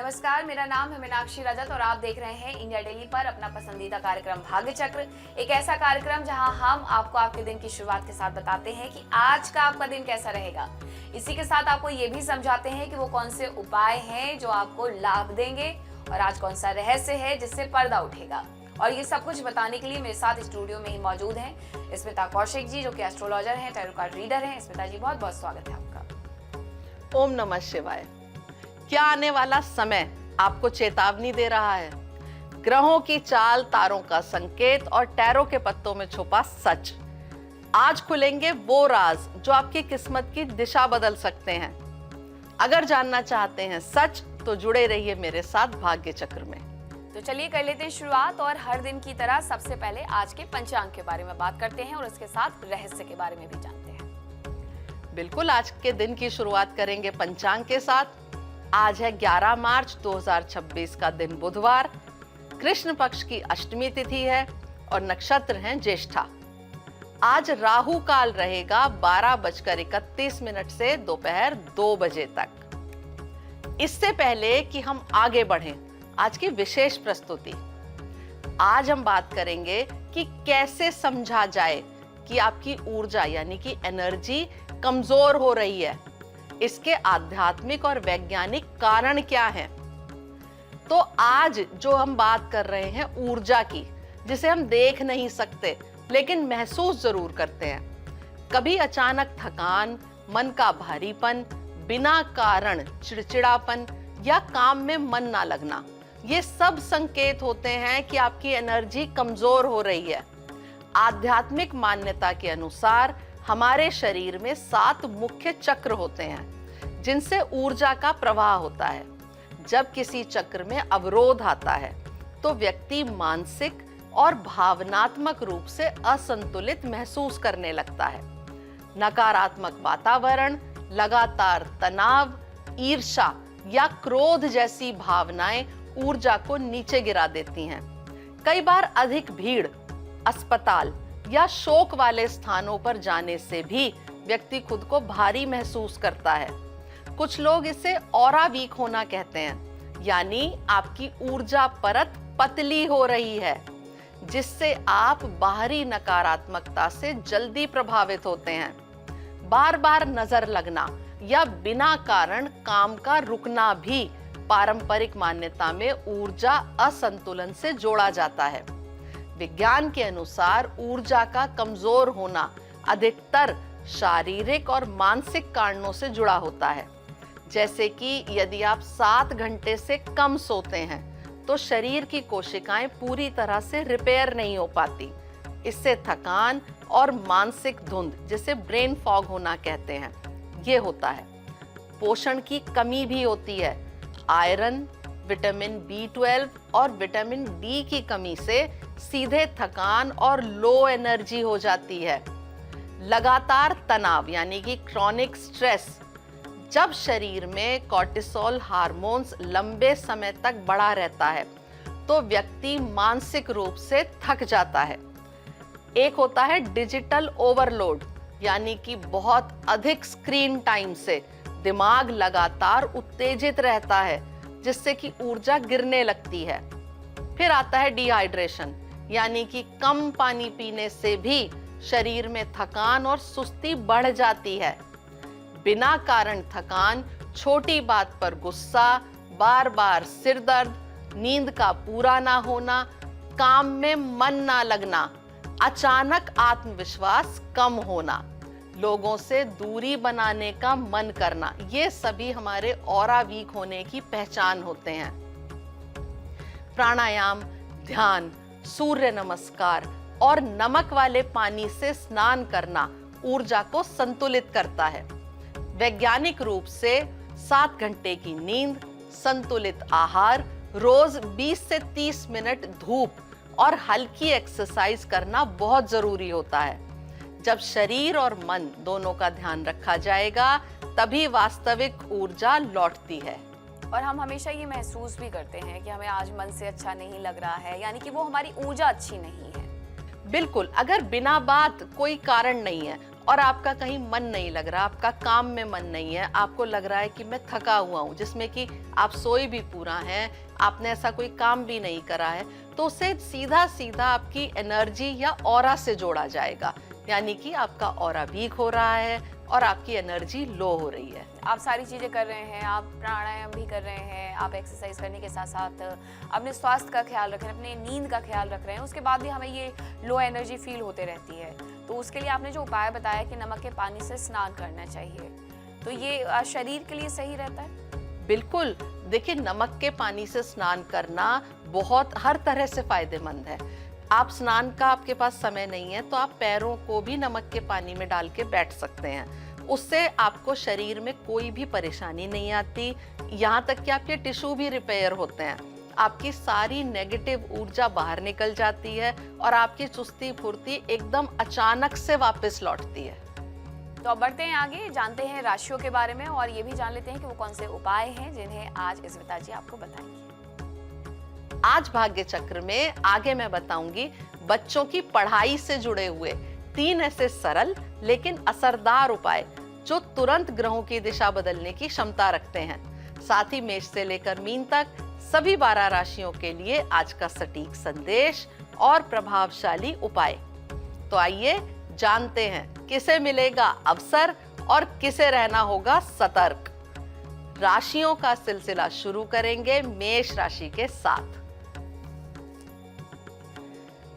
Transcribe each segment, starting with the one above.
नमस्कार, मेरा नाम है मीनाक्षी रजत और आप देख रहे हैं इंडिया डेली पर अपना पसंदीदा कार्यक्रम भाग्य चक्र। एक ऐसा कार्यक्रम जहां हम आपको आपके दिन की शुरुआत के साथ बताते हैं कि आज का आपका दिन कैसा रहेगा। इसी के साथ आपको ये भी समझाते हैं कि वो कौन से उपाय हैं जो आपको लाभ देंगे और आज कौन सा रहस्य है जिससे पर्दा उठेगा। और ये सब कुछ बताने के लिए मेरे साथ स्टूडियो में ही मौजूद हैं स्मिता कौशिक जी, जो कि एस्ट्रोलॉजर हैं, टैरो कार्ड रीडर हैं। स्मिता जी, बहुत बहुत स्वागत है आपका। ओम नमः शिवाय। क्या आने वाला समय आपको चेतावनी दे रहा है? ग्रहों की चाल, तारों का संकेत और टैरो के पत्तों में छुपा सच। आज खुलेंगे वो राज जो आपकी किस्मत की दिशा बदल सकते हैं। अगर जानना चाहते हैं सच तो जुड़े रहिए मेरे साथ भाग्य चक्र में। तो चलिए कर लेते हैं शुरुआत और हर दिन की तरह सबसे पहले आज के पंचांग के बारे में बात करते हैं और उसके साथ रहस्य के बारे में भी जानते हैं। बिल्कुल, आज के दिन की शुरुआत करेंगे पंचांग के साथ। आज है 11 मार्च 2026 का दिन बुधवार। कृष्ण पक्ष की अष्टमी तिथि है और नक्षत्र हैं ज्येष्ठा। आज राहु काल रहेगा 12:31 से दोपहर 2 बजे तक। इससे पहले कि हम आगे बढ़ें, आज की विशेष प्रस्तुति। आज हम बात करेंगे कि कैसे समझा जाए कि आपकी ऊर्जा यानी कि एनर्जी कमजोर हो रही है। इसके आध्यात्मिक और वैज्ञानिक कारण क्या हैं? तो आज जो हम बात कर रहे हैं ऊर्जा की, जिसे हम देख नहीं सकते लेकिन महसूस जरूर करते हैं। कभी अचानक थकान, मन का भारीपन, बिना कारण चिड़चिड़ापन या काम में मन ना लगना, ये सब संकेत होते हैं कि आपकी एनर्जी कमजोर हो रही है। आध्यात्मिक मान्यता के अनुसार हमारे शरीर में 7 मुख्य चक्र होते हैं जिनसे ऊर्जा का प्रवाह होता है। जब किसी चक्र में अवरोध आता है तो व्यक्ति मानसिक और भावनात्मक रूप से असंतुलित महसूस करने लगता है। नकारात्मक वातावरण, लगातार तनाव, ईर्ष्या या क्रोध जैसी भावनाएं ऊर्जा को नीचे गिरा देती हैं। कई बार अधिक भीड़, अस्पताल या शोक वाले स्थानों पर जाने से भी व्यक्ति खुद को भारी महसूस करता है। कुछ लोग इसे ऑरा वीक होना कहते हैं, यानी आपकी ऊर्जा परत पतली हो रही है, जिससे आप बाहरी नकारात्मकता से जल्दी प्रभावित होते हैं। बार बार नजर लगना या बिना कारण काम का रुकना भी पारंपरिक मान्यता में ऊर्जा असंतुलन से जोड़ा जाता है। विज्ञान के अनुसार ऊर्जा का कमजोर होना अधिकतर शारीरिक और मानसिक कारणों से जुड़ा होता है। जैसे कि यदि आप 7 घंटे से कम सोते हैं तो शरीर की कोशिकाएं पूरी तरह से रिपेयर नहीं हो पाती। इससे थकान और मानसिक धुंध, जिसे ब्रेन फॉग होना कहते हैं, ये होता है। पोषण की कमी भी होती है। आयरन, विटामिन B12 और विटामिन D की कमी से सीधे थकान और लो एनर्जी हो जाती है। लगातार तनाव यानी कि क्रॉनिक स्ट्रेस, जब शरीर में कॉर्टिसोल हार्मोन्स लंबे समय तक बढ़ा रहता है तो व्यक्ति मानसिक रूप से थक जाता है। एक होता है डिजिटल ओवरलोड, यानी कि बहुत अधिक स्क्रीन टाइम से दिमाग लगातार उत्तेजित रहता है, जिससे कि ऊर्जा गिरने लगती है। फिर आता है डिहाइड्रेशन, यानी कि कम पानी पीने से भी शरीर में थकान और सुस्ती बढ़ जाती है। बिना कारण थकान, छोटी बात पर गुस्सा, बार बार सिर दर्द, नींद का पूरा ना होना, काम में मन ना लगना, अचानक आत्मविश्वास कम होना, लोगों से दूरी बनाने का मन करना, ये सभी हमारे ऑरा वीक होने की पहचान होते हैं। प्राणायाम, ध्यान, सूर्य नमस्कार और नमक वाले पानी से स्नान करना ऊर्जा को संतुलित करता है। वैज्ञानिक रूप से 7 घंटे की नींद, संतुलित आहार, रोज 20 से 30 मिनट धूप और हल्की एक्सरसाइज करना बहुत जरूरी होता है। जब शरीर और मन दोनों का ध्यान रखा जाएगा तभी वास्तविक ऊर्जा लौटती है। और हम हमेशा ये महसूस भी करते हैं कि हमें आज मन से अच्छा नहीं लग रहा है, यानी कि वो हमारी ऊर्जा अच्छी नहीं है। बिल्कुल, अगर बिना बात कोई कारण नहीं है और आपका कहीं मन नहीं लग रहा, आपका काम में मन नहीं है, आपको लग रहा है कि मैं थका हुआ हूँ, जिसमें कि आप सोए भी पूरा हैं, आपने ऐसा कोई काम भी नहीं करा है, तो उसे सीधा सीधा आपकी एनर्जी या ऑरा से जोड़ा जाएगा, यानी कि आपका ऑरा वीक हो रहा है और आपकी एनर्जी लो हो रही है। आप सारी चीज़ें कर रहे हैं, आप प्राणायाम भी कर रहे हैं, आप एक्सरसाइज करने के साथ साथ अपने स्वास्थ्य का ख्याल रख रहे हैं, अपने नींद का ख्याल रख रहे हैं, उसके बाद भी हमें ये लो एनर्जी फील होते रहती है। तो उसके लिए आपने जो उपाय बताया कि नमक के पानी से स्नान करना चाहिए, तो ये शरीर के लिए सही रहता है? बिल्कुल, देखिए नमक के पानी से स्नान करना बहुत हर तरह से फायदेमंद है। आप स्नान का आपके पास समय नहीं है तो आप पैरों को भी नमक के पानी में डाल के बैठ सकते हैं, उससे आपको शरीर में कोई भी परेशानी नहीं आती, यहाँ तक कि आपके टिश्यू भी रिपेयर होते हैं, आपकी सारी नेगेटिव ऊर्जा बाहर निकल जाती है और आपकी चुस्ती फुर्ती एकदम अचानक से वापस लौटती है। तो अब बढ़ते हैं आगे, जानते हैं राशियों के बारे में और ये भी जान लेते हैं कि वो कौन से उपाय हैं जिन्हें आज स्मिता जी आपको बताएंगी। आज भाग्य चक्र में आगे मैं बताऊंगी बच्चों की पढ़ाई से जुड़े हुए 3 ऐसे सरल लेकिन असरदार उपाय जो तुरंत ग्रहों की दिशा बदलने की क्षमता रखते हैं। साथ ही मेष से लेकर मीन तक सभी 12 राशियों के लिए आज का सटीक संदेश और प्रभावशाली उपाय। तो आइए जानते हैं किसे मिलेगा अवसर और किसे रहना होगा सतर्क। राशियों का सिलसिला शुरू करेंगे मेष राशि के साथ।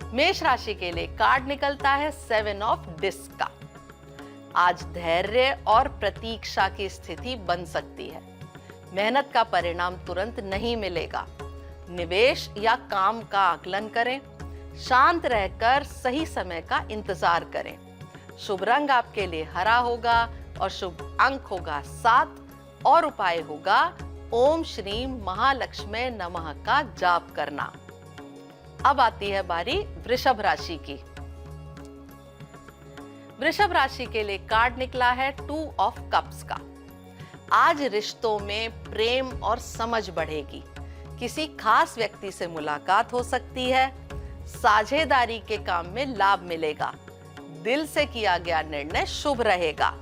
मेष राशि के लिए कार्ड निकलता है 7 ऑफ डिस्क का। आज धैर्य और प्रतीक्षा की स्थिति बन सकती है। मेहनत का परिणाम तुरंत नहीं मिलेगा। निवेश या काम का आकलन करें। शांत रहकर सही समय का इंतजार करें। शुभ रंग आपके लिए हरा होगा और शुभ अंक होगा 7 और उपाय होगा ओम श्री महालक्ष्मी नमः का जाप करना। अब आती है बारी वृषभ राशि की। वृषभ राशि के लिए कार्ड निकला है 2 ऑफ कप्स का। आज रिश्तों में प्रेम और समझ बढ़ेगी। किसी खास व्यक्ति से मुलाकात हो सकती है। साझेदारी के काम में लाभ मिलेगा। दिल से किया गया निर्णय शुभ रहेगा।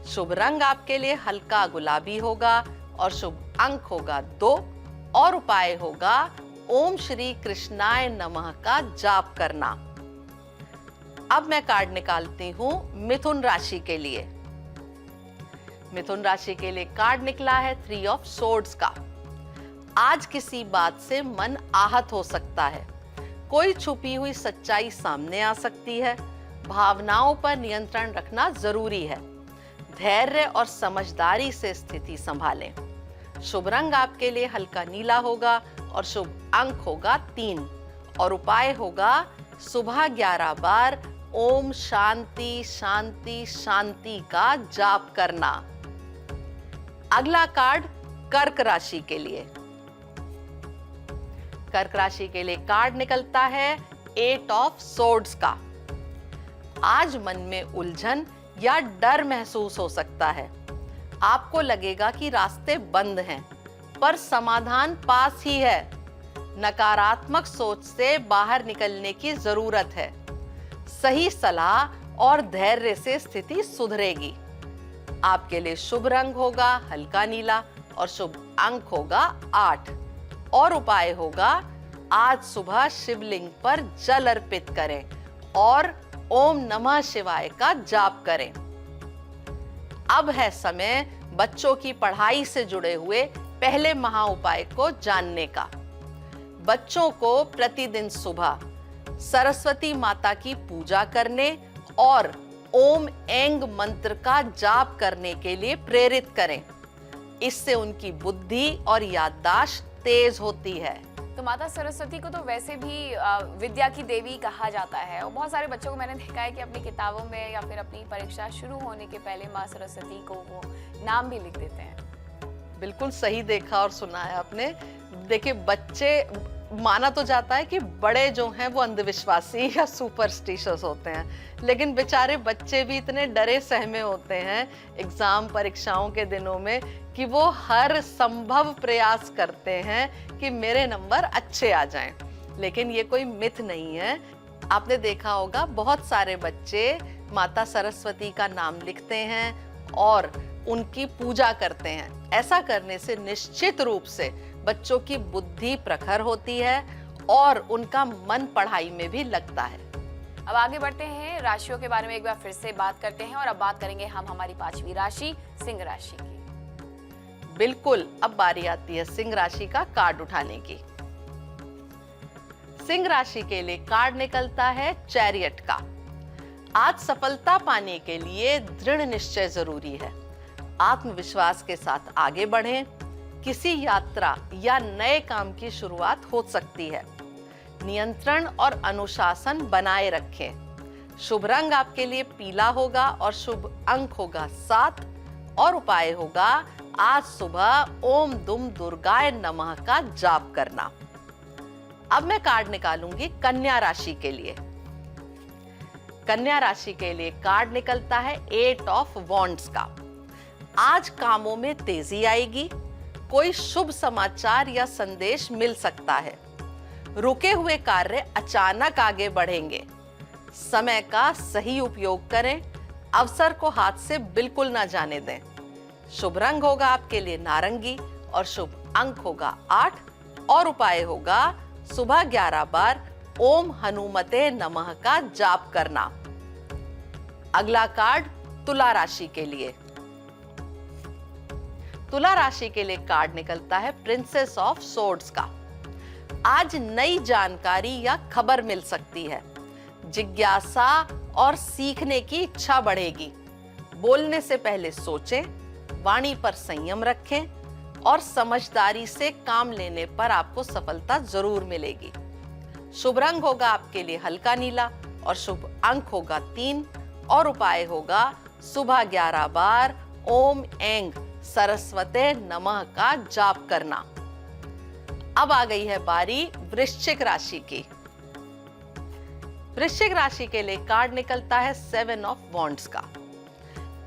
शुभ रंग आपके लिए हल्का गुलाबी होगा और शुभ अंक होगा 2 और उपाय होगा ओम श्री कृष्णाय नमः का जाप करना। अब मैं कार्ड निकालती हूं मिथुन राशि के लिए। मिथुन राशि के लिए कार्ड निकला है 3 ऑफ सोर्ड्स का। आज किसी बात से मन आहत हो सकता है। कोई छुपी हुई सच्चाई सामने आ सकती है। भावनाओं पर नियंत्रण रखना जरूरी है। धैर्य और समझदारी से स्थिति संभालें। शुभ रंग आपके लिए हल्का नीला होगा और शुभ अंक होगा 3 और उपाय होगा सुबह 11 बार ओम शांति शांति शांति का जाप करना। अगला कार्ड कर्क राशि के लिए। कर्क राशि के लिए कार्ड निकलता है 8 ऑफ सोर्ड्स का। आज मन में उलझन या डर महसूस हो सकता है। आपको लगेगा कि रास्ते बंद हैं, पर समाधान पास ही है। नकारात्मक सोच से बाहर निकलने की जरूरत है। सही सलाह और धैर्य से स्थिति सुधरेगी। आपके लिए शुभ रंग होगा हल्का नीला और शुभ अंक होगा 8 और उपाय होगा आज सुबह शिवलिंग पर जल अर्पित करें और ओम नमः शिवाय का जाप करें। अब है समय बच्चों की पढ़ाई से जुड़े हुए पहले महा उपाय को जानने का। बच्चों को प्रतिदिन सुबह सरस्वती माता की पूजा करने और ओम ऐंग मंत्र का जाप करने के लिए प्रेरित करें। इससे उनकी बुद्धि और याददाश्त तेज होती है। तो माता सरस्वती को तो वैसे भी विद्या की देवी कहा जाता है और बहुत सारे बच्चों को मैंने देखा है कि अपनी किताबों में या फिर अपनी परीक्षा शुरू होने के पहले माँ सरस्वती को वो नाम भी लिख देते हैं। बिल्कुल सही देखा और सुना है आपने। देखिए बच्चे, माना तो जाता है कि बड़े जो हैं वो अंधविश्वासी या सुपरस्टिशियस होते हैं, लेकिन बेचारे बच्चे भी इतने डरे सहमे होते हैं एग्जाम परीक्षाओं के दिनों में कि वो हर संभव प्रयास करते हैं कि मेरे नंबर अच्छे आ जाएं। लेकिन ये कोई मिथ नहीं है। आपने देखा होगा बहुत सारे बच्चे माता सरस्वती का नाम लिखते हैं और उनकी पूजा करते हैं। ऐसा करने से निश्चित रूप से बच्चों की बुद्धि प्रखर होती है और उनका मन पढ़ाई में भी लगता है। अब आगे बढ़ते हैं, राशियों के बारे में एक बार फिर से बात करते हैं और अब बात करेंगे हम हमारी 5वीं राशि सिंह राशि की। बिल्कुल, अब बारी आती है सिंह राशि का कार्ड उठाने की। सिंह राशि के लिए कार्ड निकलता है चैरियट का। आज सफलता पाने के लिए दृढ़ निश्चय जरूरी है। आत्मविश्वास के साथ आगे बढ़ें। किसी यात्रा या नए काम की शुरुआत हो सकती है। नियंत्रण और अनुशासन बनाए रखें। शुभ रंग आपके लिए पीला होगा और शुभ अंक होगा 7 और उपाय होगा आज सुबह ओम दुम दुर्गाय नमः का जाप करना। अब मैं कार्ड निकालूंगी कन्या राशि के लिए। कन्या राशि के लिए कार्ड निकलता है 8 ऑफ वॉन्ड्स का। आज कामों में तेजी आएगी। कोई शुभ समाचार या संदेश मिल सकता है। रुके हुए कार्य अचानक आगे बढ़ेंगे। समय का सही उपयोग करें। अवसर को हाथ से बिल्कुल ना जाने दें। शुभ रंग होगा आपके लिए नारंगी और शुभ अंक होगा 8 और उपाय होगा सुबह 11 बार ओम हनुमते नमः का जाप करना। अगला कार्ड तुला राशि के लिए। तुला राशि के लिए कार्ड निकलता है प्रिंसेस ऑफ सोर्ड्स का। आज नई जानकारी या खबर मिल सकती है। जिज्ञासा और सीखने की इच्छा बढ़ेगी। बोलने से पहले सोचें, वाणी पर संयम रखें और समझदारी से काम लेने पर आपको सफलता जरूर मिलेगी। शुभ रंग होगा आपके लिए हल्का नीला और शुभ अंक होगा 3 और उपाय होगा सुबह 11 बार ओम ऐंग सरस्वते नमः का जाप करना। अब आ गई है बारी वृश्चिक राशि की। वृश्चिक राशि के लिए कार्ड निकलता है 7 ऑफ वॉन्ड्स का।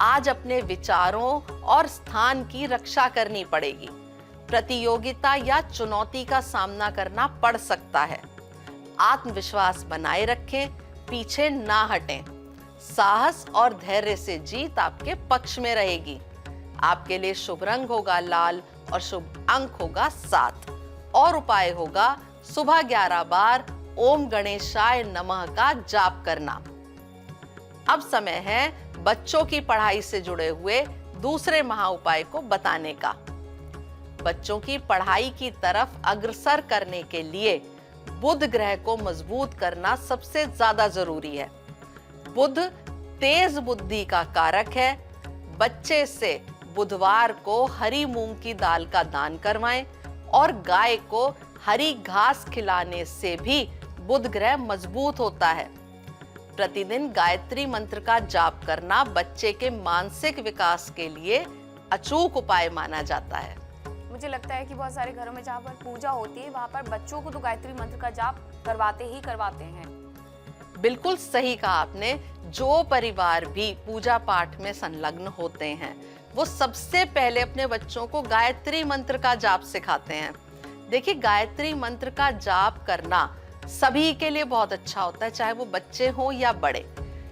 आज अपने विचारों और स्थान की रक्षा करनी पड़ेगी। प्रतियोगिता या चुनौती का सामना करना पड़ सकता है। आत्मविश्वास बनाए रखें, पीछे ना हटें। साहस और धैर्य से जीत आपके पक्ष में रहेगी। आपके लिए शुभ रंग होगा लाल और शुभ अंक होगा 7 और उपाय होगा सुबह 11 बार ओम गणेशाय नमः का जाप करना। अब समय है बच्चों की पढ़ाई से जुड़े हुए दूसरे महा उपाय को बताने का। बच्चों की पढ़ाई की तरफ अग्रसर करने के लिए बुध ग्रह को मजबूत करना सबसे ज्यादा जरूरी है। बुध तेज बुद्धि का कारक है। बच्चे से बुधवार को हरी मूंग की दाल का दान करवाएं और गाय को हरी घास खिलाने से भी बुध ग्रह मजबूत होता है। प्रतिदिन गायत्री मंत्र का जाप करना बच्चे के मानसिक विकास के लिए अचूक उपाय माना जाता है। मुझे लगता है कि बहुत सारे घरों में जहाँ पर पूजा होती है वहाँ पर बच्चों को तो गायत्री मंत्र का जाप करवाते ही करवाते हैं। बिल्कुल सही कहा आपने। जो परिवार भी पूजा पाठ में संलग्न होते हैं वो सबसे पहले अपने बच्चों को गायत्री मंत्र का जाप सिखाते हैं। देखिए, गायत्री मंत्र का जाप करना सभी के लिए बहुत अच्छा होता है, चाहे वो बच्चे हों या बड़े।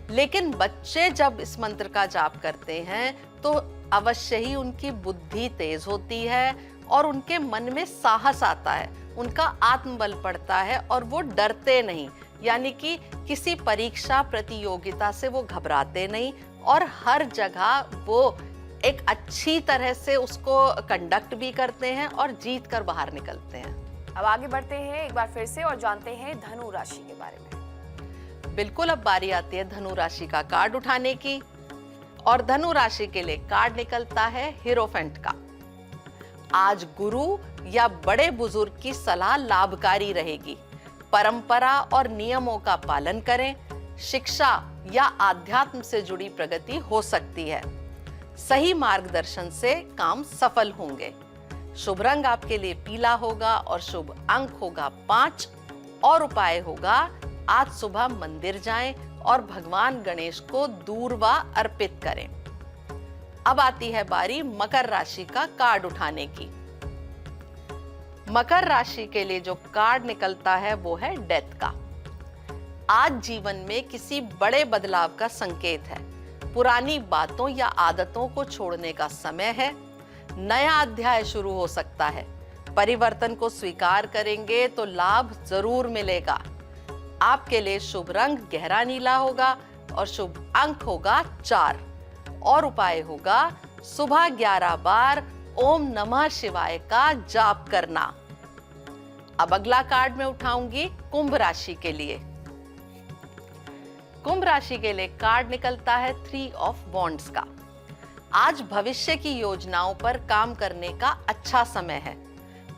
लेकिन बच्चे जब इस मंत्र का जाप करते हैं तो अवश्य ही उनकी बुद्धि तेज होती है और उनके मन में साहस आता है, उनका आत्मबल बढ़ता है और वो डरते नहीं। यानी कि किसी परीक्षा प्रतियोगिता से वो घबराते नहीं और हर जगह वो एक अच्छी तरह से उसको कंडक्ट भी करते हैं और जीत कर बाहर निकलते हैं। अब आगे बढ़ते हैं एक बार फिर से और जानते हैं धनु राशि के बारे में। बिल्कुल, अब बारी आती है धनु राशि का कार्ड उठाने की और धनु राशि के लिए कार्ड निकलता है हीरोफेंट का। आज गुरु या बड़े बुजुर्ग की सलाह लाभकारी रहेगी। परंपरा और नियमों का पालन करें। शिक्षा या आध्यात्म से जुड़ी प्रगति हो सकती है। सही मार्गदर्शन से काम सफल होंगे। शुभ रंग आपके लिए पीला होगा और शुभ अंक होगा 5 और उपाय होगा आज सुबह मंदिर जाएं और भगवान गणेश को दूर्वा अर्पित करें। अब आती है बारी मकर राशि का कार्ड उठाने की। मकर राशि के लिए जो कार्ड निकलता है वो है डेथ का। आज जीवन में किसी बड़े बदलाव का संकेत है। पुरानी बातों या आदतों को छोड़ने का समय है। नया अध्याय शुरू हो सकता है। परिवर्तन को स्वीकार करेंगे तो लाभ जरूर मिलेगा। आपके लिए शुभ रंग गहरा नीला होगा और शुभ अंक होगा 4 और उपाय होगा सुबह 11 बार ओम नमः शिवाय का जाप करना। अब अगला कार्ड मैं उठाऊंगी कुंभ राशि के लिए। कुंभ राशि के लिए कार्ड निकलता है 3 ऑफ वॉन्ड्स का। आज भविष्य की योजनाओं पर काम करने का अच्छा समय है।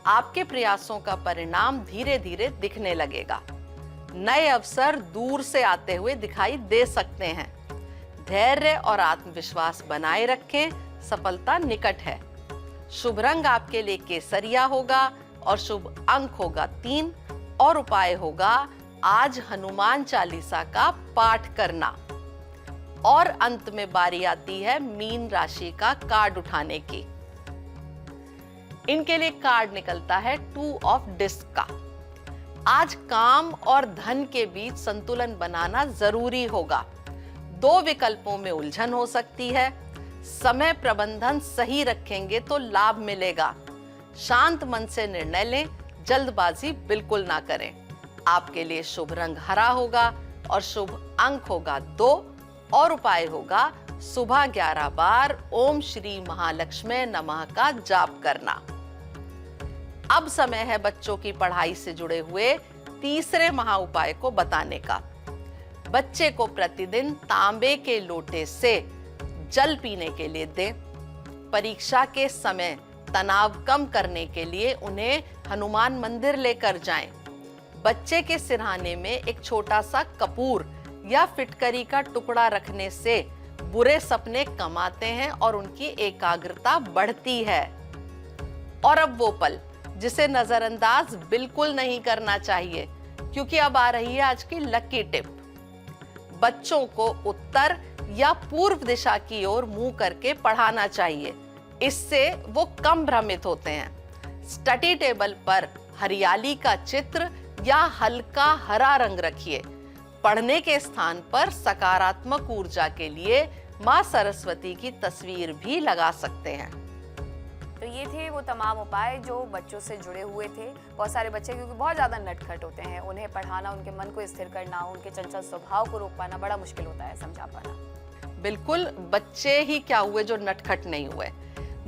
आपके प्रयासों का परिणाम धीरे धीरे दिखने लगेगा। नए अवसर दूर से आते हुए दिखाई दे सकते हैं। धैर्य और आत्मविश्वास बनाए रखें, सफलता निकट है। शुभ रंग आपके लिए केसरिया होगा और शुभ अंक होगा 3 और उपाय होगा आज हनुमान चालीसा का पाठ करना। और अंत में बारी आती है मीन राशि का कार्ड उठाने की। इनके लिए कार्ड निकलता है 2 ऑफ डिस्क का। आज काम और धन के बीच संतुलन बनाना जरूरी होगा। 2 विकल्पों में उलझन हो सकती है। समय प्रबंधन सही रखेंगे तो लाभ मिलेगा। शांत मन से निर्णय लें, जल्दबाजी बिल्कुल ना करें। आपके लिए शुभ रंग हरा होगा और शुभ अंक होगा 2 और उपाय होगा सुबह 11 बार ओम श्री महालक्ष्मी नमः का जाप करना। अब समय है बच्चों की पढ़ाई से जुड़े हुए तीसरे महा उपाय को बताने का। बच्चे को प्रतिदिन तांबे के लोटे से जल पीने के लिए दें। परीक्षा के समय तनाव कम करने के लिए उन्हें हनुमान मंदिर लेकर जाएं। बच्चे के सिरहाने में एक छोटा सा कपूर या फिटकरी का टुकड़ा रखने से बुरे सपने कम आते हैं और उनकी एकाग्रता बढ़ती है। और अब वो पल जिसे नजरअंदाज बिल्कुल नहीं करना चाहिए, क्योंकि अब आ रही है आज की लकी टिप। बच्चों को उत्तर या पूर्व दिशा की ओर मुंह करके पढ़ाना चाहिए। इससे वो कम भ्रमित होते हैं। स्टडी टेबल पर हरियाली का चित्र या हल्का हरा रंग रखिए। पढ़ने के स्थान पर सकारात्मक ऊर्जा के लिए मां सरस्वती की तस्वीर भी लगा सकते हैं। तो ये थे वो तमाम उपाय जो बच्चों से जुड़े हुए थे। बहुत सारे बच्चे क्योंकि बहुत ज़्यादा नटखट होते हैं, उन्हें पढ़ाना, उनके मन को स्थिर करना, उनके चंचल स्वभाव को रोक पाना बड़ा मुश्किल होता है, समझा पाना। बिल्कुल, बच्चे ही क्या हुए जो नटखट नहीं हुए।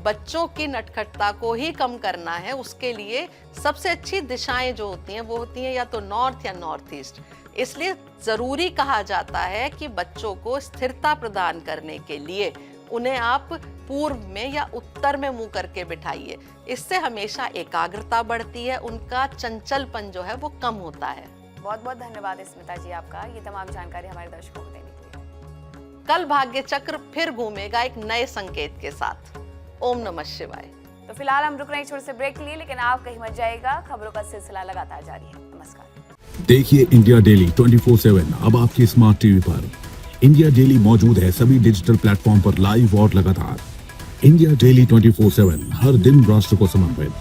बच्चों की नटखटता को ही कम करना है। उसके लिए सबसे अच्छी दिशाएं जो होती हैं वो होती हैं या तो नॉर्थ या नॉर्थ ईस्ट। इसलिए जरूरी कहा जाता है कि बच्चों को स्थिरता प्रदान करने के लिए उन्हें आप पूर्व में या उत्तर में मुंह करके बिठाइए। इससे हमेशा एकाग्रता बढ़ती है, उनका चंचलपन जो है वो कम होता है। बहुत बहुत धन्यवाद स्मिता जी आपका, ये तमाम जानकारी हमारे दर्शकों को देने के लिए। कल भाग्य चक्र फिर घूमेगा एक नए संकेत के साथ। ओम नमः शिवाय। तो फिलहाल हम रुक रहे हैं छोटे से ब्रेक के लिए, लेकिन आप कहीं मत जाइएगा, खबरों का सिलसिला लगातार जारी है। नमस्कार। देखिए इंडिया डेली 24/7 अब आपकी स्मार्ट टीवी पर। इंडिया डेली मौजूद है सभी डिजिटल प्लेटफॉर्म पर लाइव और लगातार। इंडिया डेली 24/7 हर दिन राष्ट्र को समर्पित।